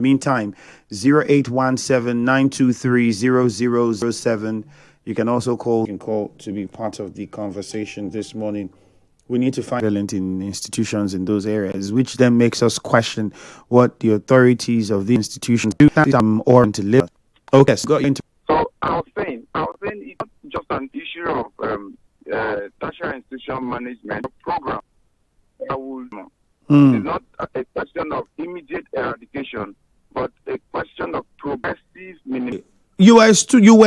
Meantime, 0817-923-0007. You can also call to be part of the conversation this morning. We need to find talent in institutions in those areas, which then makes us question what the authorities of the institutions do or to live. Okay, so got into. So I was saying it's not just an issue of tertiary institution management program. It's not a question of immediate eradication, but a question of progressive minimization. You were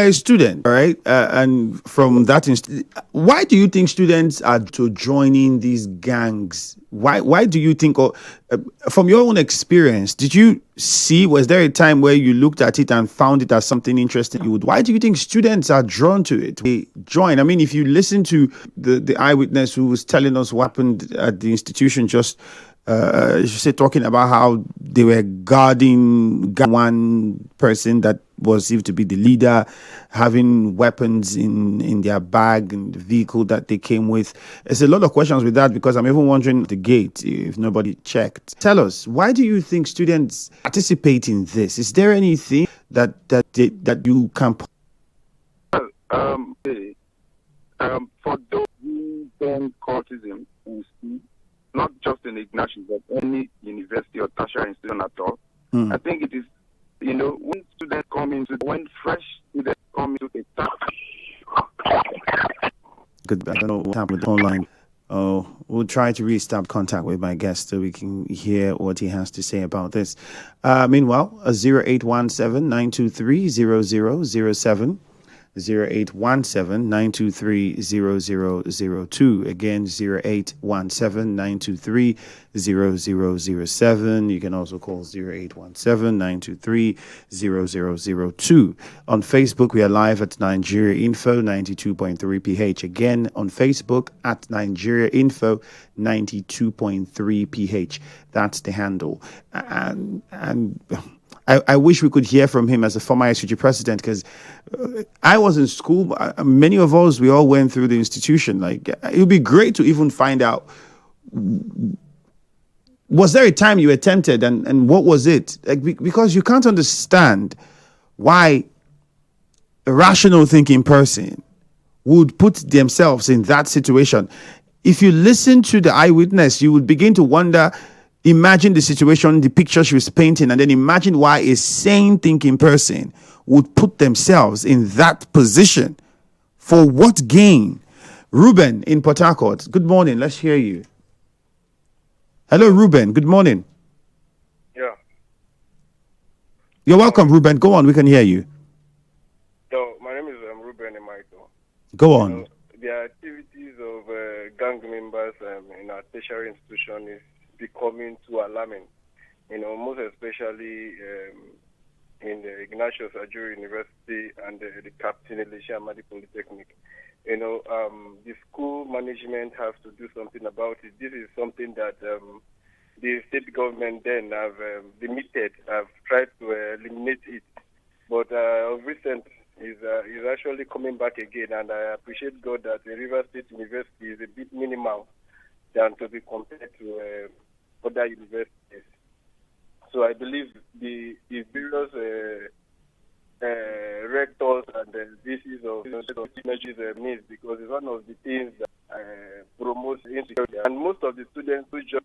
a student, all right? And from that, why do you think students are joining these gangs? Why do you think, from your own experience, was there a time where you looked at it and found it as something interesting? Why do you think students are drawn to it? They join. I mean, if you listen to the eyewitness who was telling us what happened at the institution talking about how they were guarding one person that was perceived to be the leader, having weapons in their bag and the vehicle that they came with. There's a lot of questions with that, because I'm even wondering at the gate if nobody checked. Tell us, why do you think students participate in this? Is there anything that you can? For those who don't cultism, not just in Ignatius, but any university or tertiary institution at all. I think it is, when students when fresh students come into the town. Good, I don't know what happened with the phone line. Oh, we'll try to restart contact with my guest so we can hear what he has to say about this. Meanwhile, 0817-923-0007. 0817-923-0002. Again, 0817-923-0007. You can also call 0817-923-0002. On Facebook, we are live at Nigeria Info 92.3 PH. Again, on Facebook at Nigeria Info 92.3 PH. That's the handle. And I wish we could hear from him as a former IAUE president, because I was in school. Many of us, we all went through the institution. Like, it would be great to even find out, was there a time you attempted and what was it? Because you can't understand why a rational thinking person would put themselves in that situation. If you listen to the eyewitness, you would begin to wonder. Imagine the situation, the picture she was painting, and then imagine why a sane thinking person would put themselves in that position. For what gain? Ruben in Port Harcourt, good morning. Let's hear you. Hello, Ruben. Good morning. Yeah. You're welcome, Ruben. Go on. We can hear you. So, my name is Ruben Emaito. Go on. The activities of gang members in our tertiary institution is becoming too alarming, most especially in the Ignatius Ajuri University and the Captain Elisha Amadi Polytechnic. The school management has to do something about it. This is something that the state government then have tried to eliminate it, but of recent is actually coming back again, and I appreciate God that the River State University is a bit minimal than to be compared to other universities. So I believe the various rectors and the VCs of measures missed, because it's one of the things that promotes insecurity. And most of the students who join,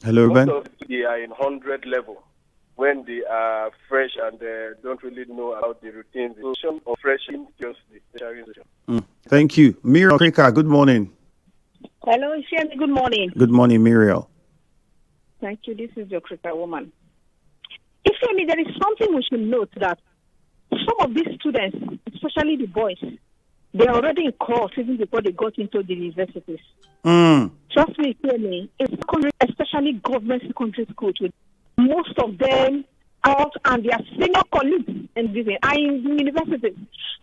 Ruben? They are in 100 level when they are fresh and don't really know about the routines. So of fresh seriously. Thank you. Muriel Krika, good morning. Hello, Ifiemi. Good morning. Good morning, Muriel. Thank you. This is your Krika woman. Ifiemi, there is something we should note, that some of these students, especially the boys, they are already in course even before they got into the universities. Trust me, Ifiemi, in secondary, especially government secondary schools, most of them out and their senior colleagues in the universities.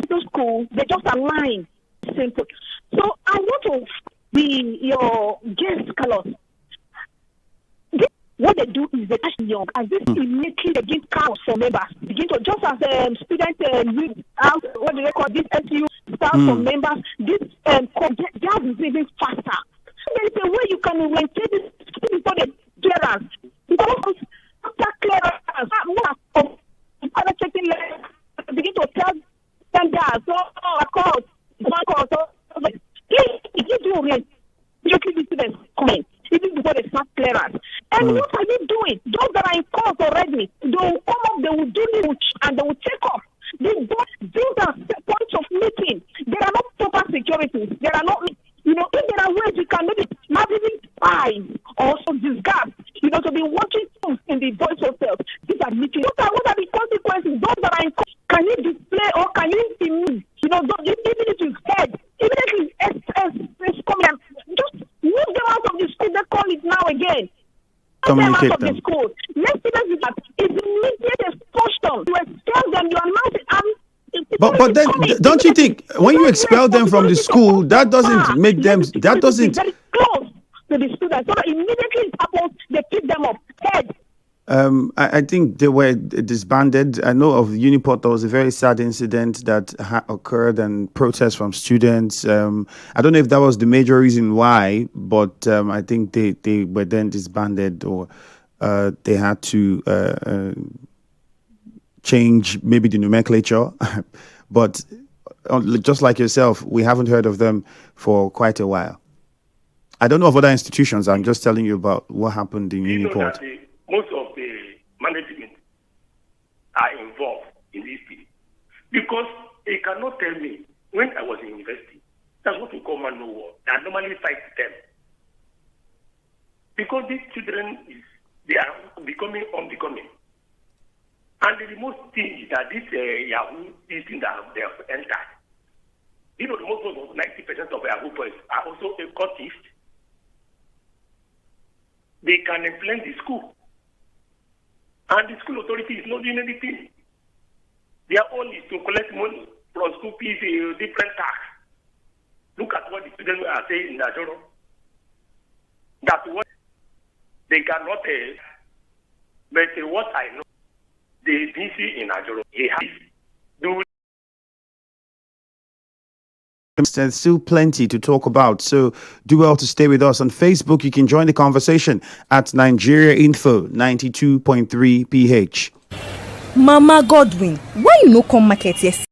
To school, they just align. Simple. So I want to be your guest, Carlos. What they do is they catch young, and this immediately they give cows for members. Begin to, just as students what do they call this, SU start for members, this job is even faster. So there is a way you can maintain this before they clearance. Because start clearance. Begin to tell them that so of course one course so you do it. You keep the students coming even before they start clearance. And what are you doing? Those that are in course already, they will come up, they will do it, and they will take off. These are points of meeting. There are no proper securities. There are not, if there are ways you can maybe even spy or some disguise, to be watching things in the boys' hotels. These are meetings. What are the consequences? Those that are in court, can you display or can you remove? Even if it's head, even if it's coming, just move them out of the school. They call it now again. Communicate them out of the school. Next thing is that it's immediate expulsion. You expel them. You announce it. But then, don't you think when you expel them from the school, that doesn't make them? That doesn't. Very close to the students. So that immediately it happens, they pick them up. Head. I think they were disbanded. I know of Uniport, there was a very sad incident that occurred and protests from students. I don't know if that was the major reason why, but I think they were then disbanded, or they had to change maybe the nomenclature. But just like yourself, we haven't heard of them for quite a while. I don't know of other institutions. I'm just telling you about what happened in Uniport. Most of the management are involved in this thing. Because they cannot tell me, when I was in university, that's what we call man no war. I normally fight them. Because these children, they are becoming unbecoming. And the most thing is that this Yahoo, this thing that they have entered, the most of 90% of Yahoo boys are also a cultist. They can influence the school. And the school authority is not doing anything. Their own is to collect money from school fees, different tax. Look at what the students are saying in Najoro. That's what they cannot but what I know, the DC in Najoro, they have do. There's still plenty to talk about, so do well to stay with us. On Facebook, you can join the conversation at Nigeria Info 92.3 PH. Mama Godwin, why you no come market yesterday?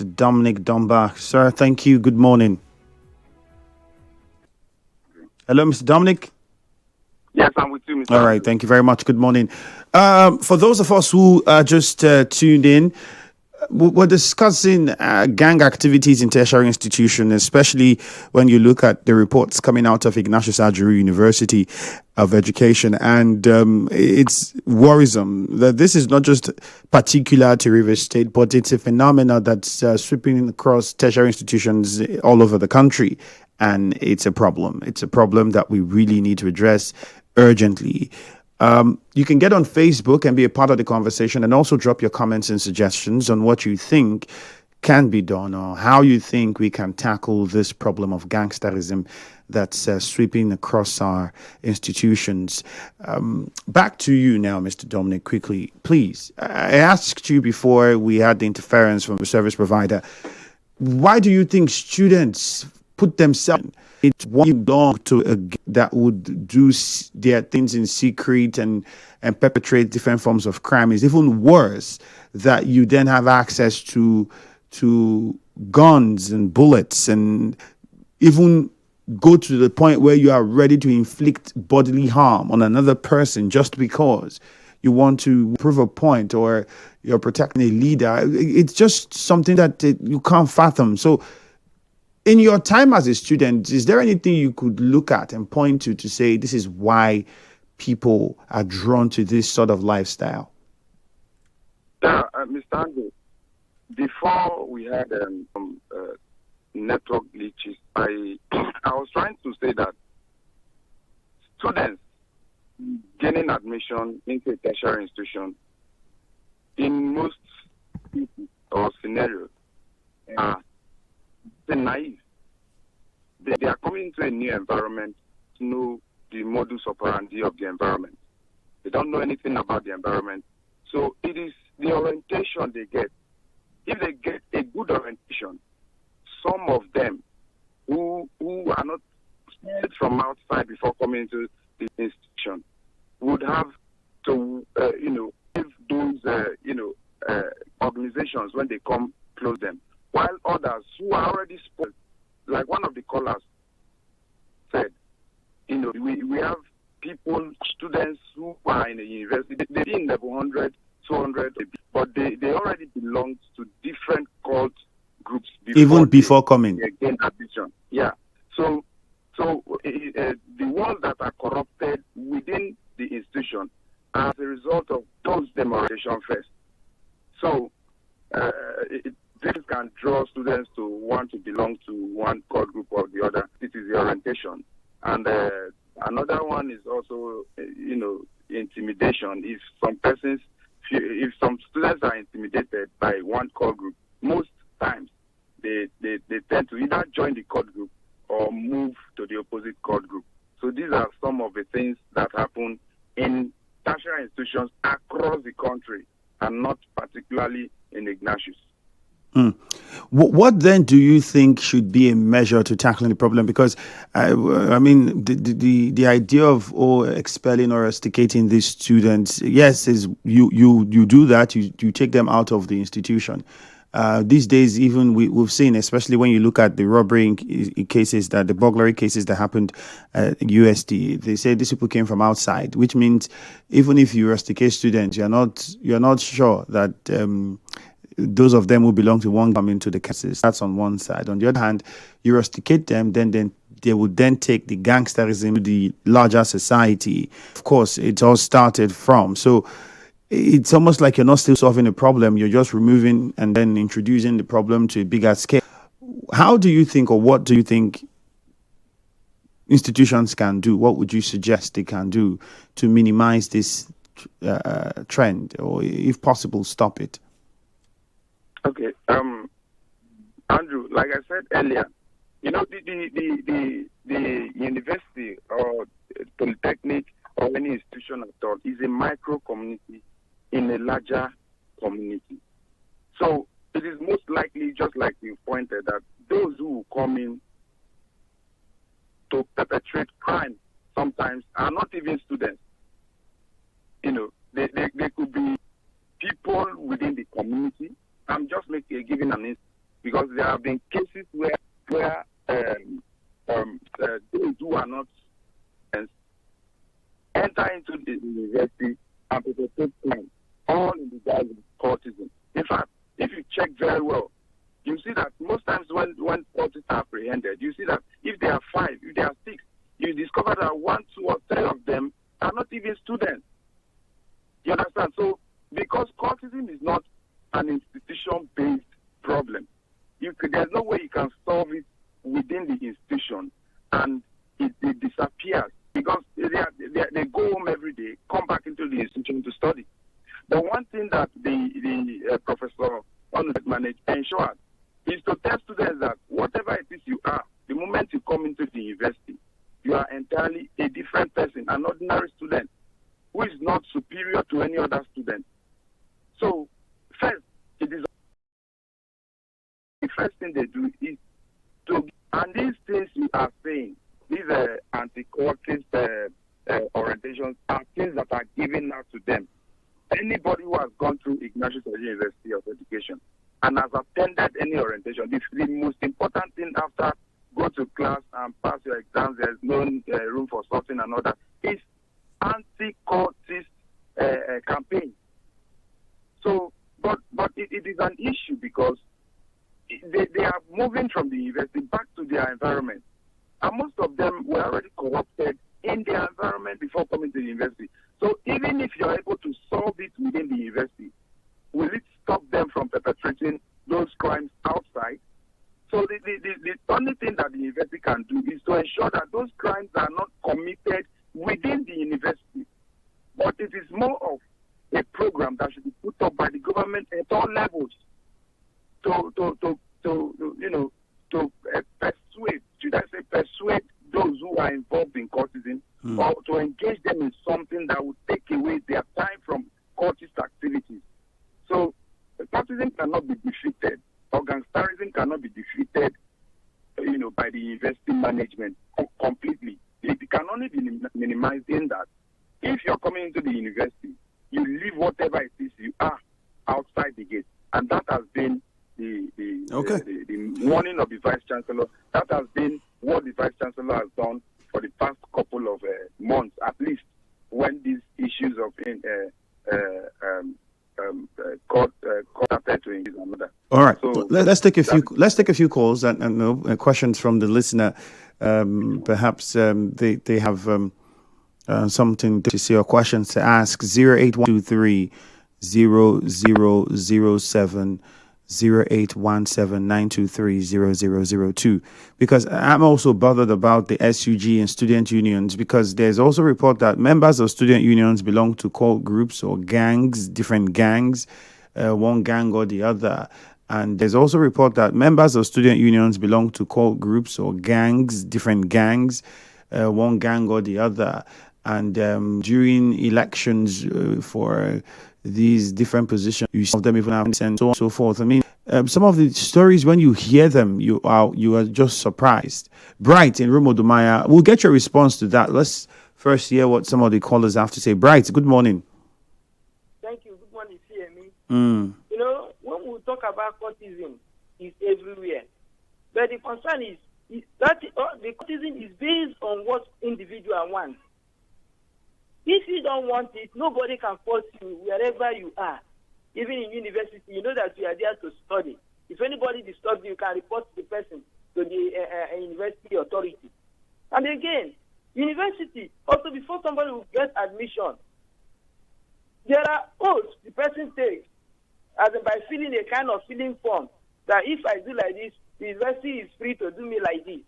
Mr. Domnic Dumbar. Sir, thank you. Good morning. Hello, Mr. Domnic. Yes, I'm with you, Mr. All right, thank you very much. Good morning. For those of us who just tuned in, we're discussing gang activities in tertiary institutions, especially when you look at the reports coming out of Ignatius Ajuru University of Education. And it's worrisome that this is not just particular to Rivers State, but it's a phenomenon that's sweeping across tertiary institutions all over the country. And it's a problem. It's a problem that we really need to address urgently. You can get on Facebook and be a part of the conversation, and also drop your comments and suggestions on what you think can be done or how you think we can tackle this problem of gangsterism that's sweeping across our institutions. Back to you now, Mr. Domnic, quickly, please. I asked you before we had the interference from the service provider, why do you think students put themselves it's one belong to a that would do their things in secret and perpetrate different forms of crime? Is even worse that you then have access to guns and bullets and even go to the point where you are ready to inflict bodily harm on another person just because you want to prove a point or you're protecting a leader. It's just something that you can't fathom. So in your time as a student, is there anything you could look at and point to say this is why people are drawn to this sort of lifestyle? Mr. Andrew, before we had network glitches, I was trying to say that students gaining admission into a tertiary institution in most cases or scenarios are naive. They are coming to a new environment to know the modus operandi of the environment. They don't know anything about the environment. So it is the orientation they get. If they get a good orientation, some of them who are not from outside before coming into the institution would have to, give those, organizations when they come close them. While others who are already spoiled, like one of the callers said, we have people, students who are in the university, they're in level 100, 200, but they already belong to different cult groups. Even before coming. They gain admission. Yeah. So the ones that are corrupted within the institution as a result of those demonstration first. So this can draw students to want to belong to one core group or the other. This is the orientation. And another one is also, intimidation. If some students are intimidated by one core group, most times they tend to either join the core group or move to the opposite core group. So these are some of the things that happen in tertiary institutions across the country and not particularly in Ignatius. What then do you think should be a measure to tackling the problem? Because the idea of expelling or rusticating these students, yes, is you do that, you take them out of the institution. These days, even we've seen, especially when you look at the robbery cases, the burglary cases that happened at USD, they say these people came from outside, which means even if you rusticate students, you're not sure that those of them who belong to one come into the cases. That's on one side. On the other hand, you rusticate them, then they would then take the gangsterism to the larger society. Of course, it all started from. So it's almost like you're not still solving the problem. You're just removing and then introducing the problem to a bigger scale. How do you think, or what do you think institutions can do? What would you suggest they can do to minimize this trend, or if possible, stop it? Okay, Andrew, like I said earlier, the university or polytechnic or any institution at all is a micro community in a larger community. So it is most likely, just like you pointed, that those who come in to perpetrate crime sometimes are not even students. They could be people within the community. I'm just giving an instance. because there have been cases where those who are not enter into the university and perpetrate crime, all in the guise of cultism. In fact, if you check very well, you see that most times when cultists are apprehended, you see that if there are 5, if there are 6, you discover that 1, 2, or 3 of them are not even students. You understand? So, because cultism is not an institution-based problem, there's no way you can solve it within the institution, and it disappears because they go home every day, come back into the institution to study. The one thing that the professor on the manage ensures is to tell students that whatever it is you are, the moment you come into the university, you are entirely a different person, an ordinary student who is not superior to any other student. So, first, it is the first thing they do is to, and these things you are saying, these anti-cultist orientations are things that are given out to them. Anybody who has gone through Ignatius University of Education and has attended any orientation, the most important thing after go to class and pass your exams, there's no room for sorting and all that, is anti-cultist campaign. So, but it is an issue because they are moving from the university back to their environment. And most of them were already corrupted in their environment before coming to the university. So even if you're able to solve it within the university, will it stop them from perpetrating those crimes outside? So the only thing that the university can do is to ensure that those crimes are not committed within the university. But it is more of a program that should be put up by the government at all levels to persuade, should I say persuade those who are involved in cultism, or to engage them in something that would take away their time from cultist activities. So cultism cannot be defeated, or gangsterism cannot be defeated, by the university management completely. It can only be minimized in that if you're coming into the university, you leave whatever it is you are outside the gate, and that has been the warning of the Vice Chancellor. That has been what the Vice Chancellor has done for the past couple of months, at least, when these issues of court started to engage another. All right, so let's take a few calls and questions from the listener. Perhaps they have something to say or questions to ask. 08123 0007 0817-923-0002, because I'm also bothered about the SUG and student unions, because there's also a report that members of student unions belong to cult groups or gangs, different gangs, one gang or the other. And there's also a report that members of student unions belong to cult groups or gangs, different gangs, one gang or the other. And during elections for these different positions, you see them even have and so on and so forth. I mean, some of the stories, when you hear them, you are just surprised. Bright in Rumodumaya, we'll get your response to that. Let's first hear what some of the callers have to say. Bright, good morning. Thank you. Good morning, Ifiemi. When we talk about cultism, it's everywhere. But the concern is that the cultism is based on what individual wants. If you don't want it, nobody can force you wherever you are. Even in university, you know that you are there to study. If anybody disturbs you, you can report the person to the university authority. And again, university, also before somebody will get admission, there are oaths the person takes, as in by filling a kind of filling form, that if I do like this, the university is free to do me like this.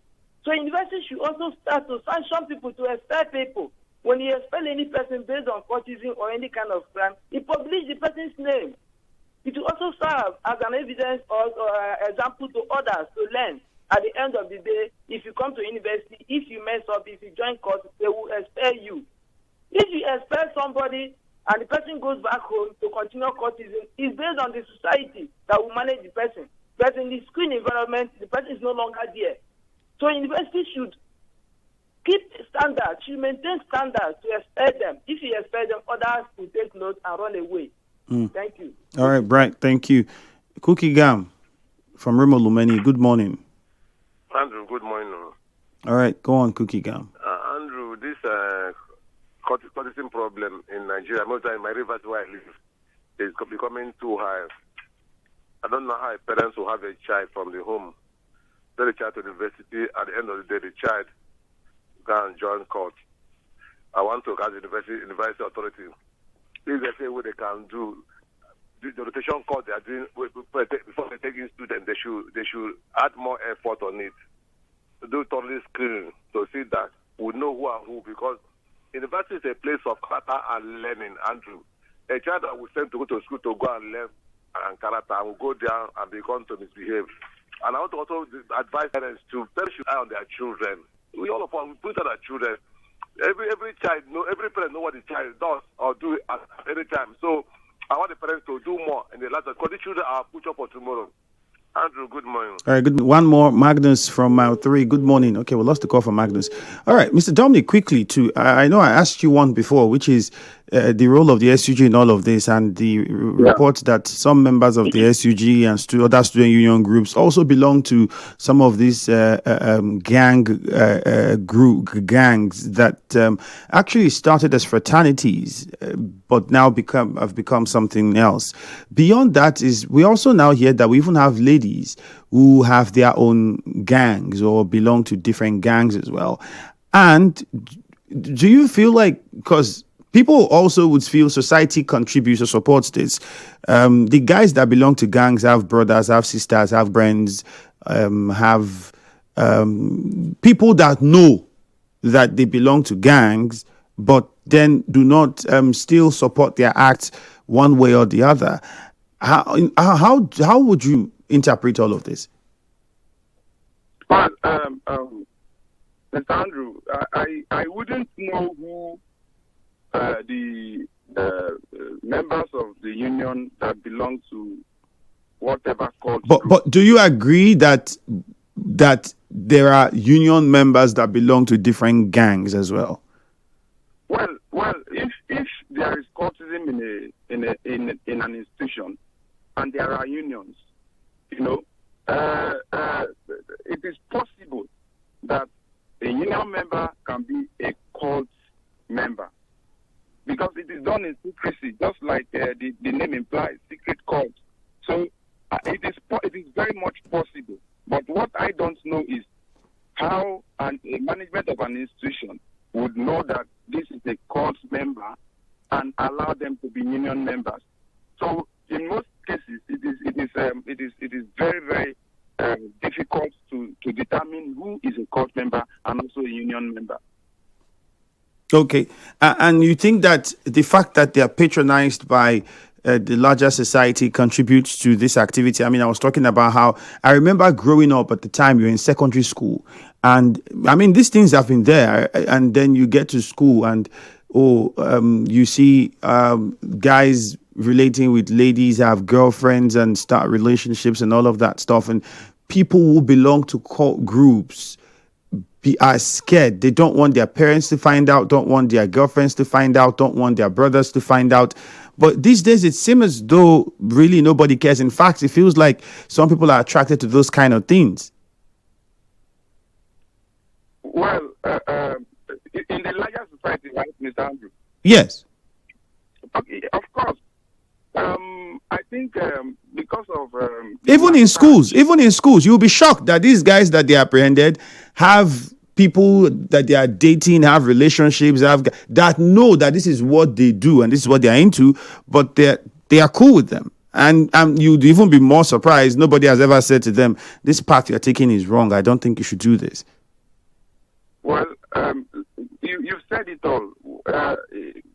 So university should also start to sanction people, to expel people. When you expel any person based on cultism or any kind of crime, you publish the person's name. It will also serve as an evidence or example to others to learn. At the end of the day, if you come to university, if you mess up, if you join course, they will expel you. If you expel somebody and the person goes back home to continue cultism, it's based on the society that will manage the person. But in the school environment, the person is no longer there. So university should keep standards, should maintain standards to expel them. If you expel them, others will take note and run away. Thank you. All right, Bright, thank you. Cookie Gam from Remo Lumeni. Good morning. Andrew, good morning. All right, go on, Cookie Gam. Andrew, this courtesan problem in Nigeria, most in my rivers where I live, is becoming too high. I don't know how parents will have a child from the home, send the child to the university. At the end of the day, the child go and join court. I want to ask the university authority, if they say what they can do, the rotation court they are doing before they take in students, they should add more effort on it. To do thoroughly screening to see that we know who are who, because university is a place of character and learning, Andrew. A child that we send to go to school to go and learn and character will go there and begin to misbehave. And I want to also advise parents to should eye on their children. We all of us we put on our children. Every child every parent know what the child does or do at any time. So I want the parents to do more in the lives because the children are future for tomorrow. Andrew, good morning. All right, good. One more, Magnus from Mile 3. Good morning. Okay, we lost the call from Magnus. All right, Mr. Domnic, quickly too. I know I asked you one before, which is the role of the SUG in all of this, and the reports that some members of the SUG and other student union groups also belong to some of these gangs that actually started as fraternities, but now have become something else. Beyond that is we also now hear that we even have ladies who have their own gangs or belong to different gangs as well. And do you feel like, because people also would feel society contributes or supports this, the guys that belong to gangs have brothers, have sisters, have friends, have people that know that they belong to gangs, but then do not still support their acts one way or the other. How would you interpret all of this? Well, Mr. Andrew, I wouldn't know who the members of the union that belong to whatever cult. But do you agree that there are union members that belong to different gangs as well? Well, if there is cultism in an institution and there are unions, it is possible that a union member can be a cult member because it is done in secrecy, just like the name implies, secret cult. So it is very much possible. But what I don't know is how a management of an institution would know that this is a cult member and allow them to be union members. So in most cases, it is very, very difficult to determine who is a cult member and also a union member. Okay. And you think that the fact that they are patronized by the larger society contributes to this activity? I mean, I was talking about how I remember growing up at the time you're in secondary school. And I mean, these things have been there. And then you get to school and, you see guys relating with ladies, have girlfriends and start relationships and all of that stuff. And people who belong to cult groups are scared. They don't want their parents to find out, don't want their girlfriends to find out, don't want their brothers to find out. But these days, it seems as though really nobody cares. In fact, it feels like some people are attracted to those kind of things. Well, in the larger society, right, Mr. Andrew? Yes. Okay, of course. I think because of even in schools, you'll be shocked that these guys that they apprehended have people that they are dating, have relationships, that know that this is what they do and this is what they are into, but they are cool with them. And you'd even be more surprised. Nobody has ever said to them, "This path you're taking is wrong. I don't think you should do this." Well, you've said it all.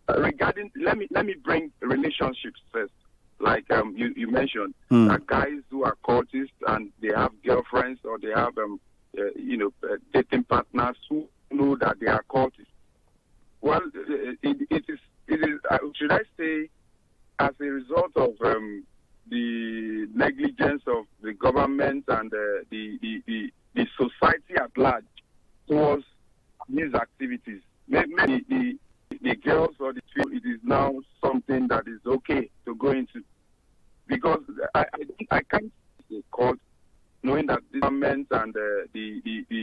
Regarding, let me bring relationships first. Like you mentioned, that guys who are cultists and they have girlfriends or they have dating partners who know that they are cultists. Well, it is. Should I say, as a result of the negligence of the government and the society at large towards these activities, maybe the girls or the people, it is now something that is okay to go into, because I can't say cult and the